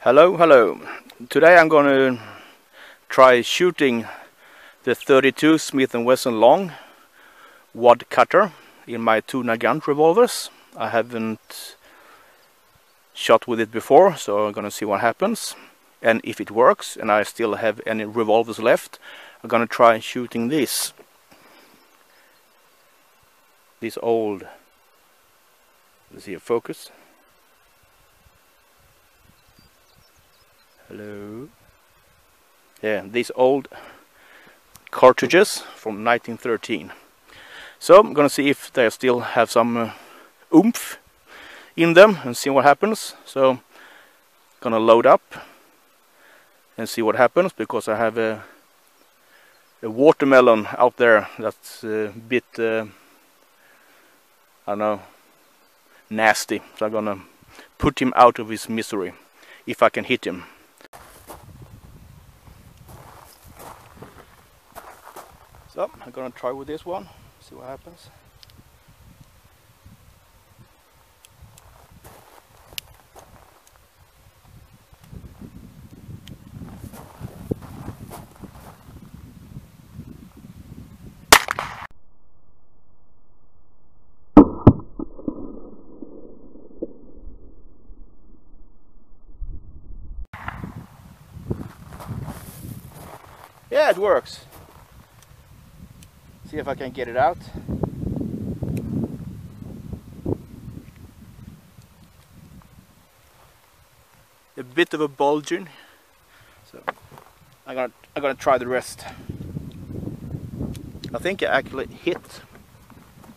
Hello. Today I'm going to try shooting the 32 Smith & Wesson Long wad cutter in my two Nagant revolvers. I haven't shot with it before, so I'm going to see what happens. And if it works and I still have any revolvers left, I'm going to try shooting this old, let's see a focus. Hello. Yeah, these old cartridges from 1913. So I'm gonna see if they still have some oomph in them and see what happens. So gonna load up and see what happens, because I have a watermelon out there that's a bit I don't know, nasty. So I'm gonna put him out of his misery if I can hit him. So I'm gonna try with this one, see what happens. Yeah, it works. See if I can get it out. A bit of a bulging, so I'm gonna try the rest. I think I actually hit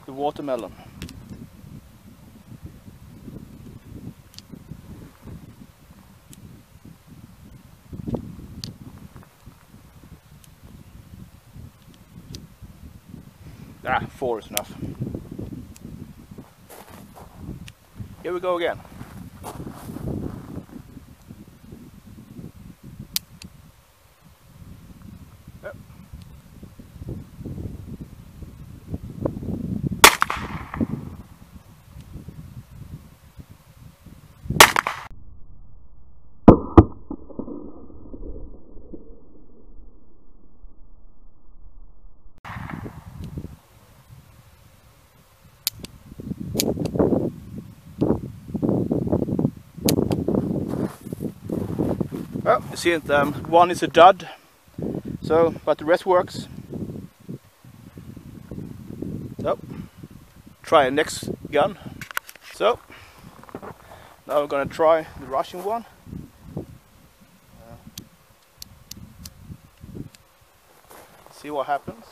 the watermelon. Ah, 4 is enough. Here we go again. Yep. Well, you see it, one is a dud, so, but the rest works. So, try a next gun. So, now we're gonna try the Russian one. See what happens.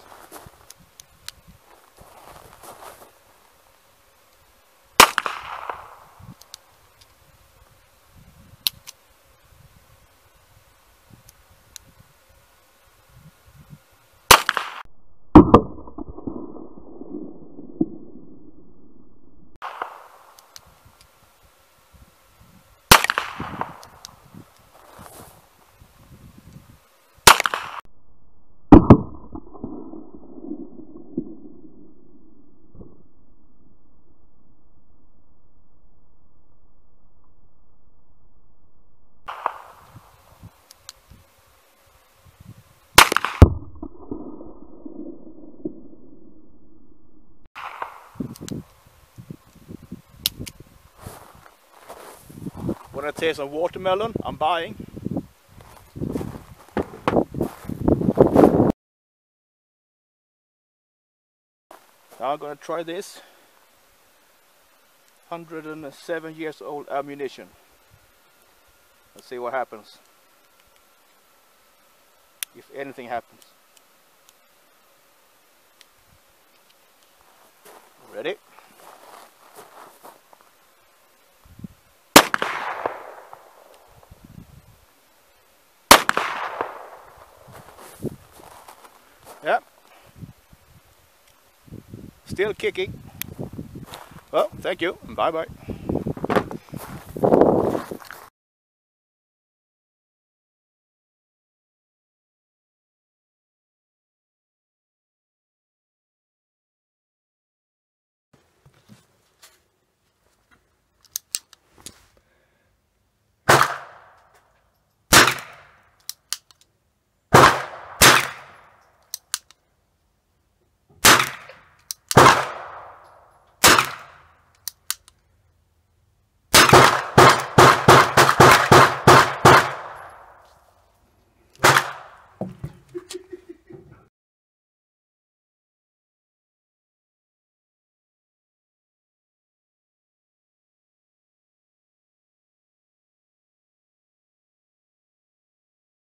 When I taste a watermelon, I'm buying. Now I'm gonna try this 107 years old ammunition. Let's see what happens. If anything happens. Ready? Yeah. Still kicking. Well, thank you. Bye bye.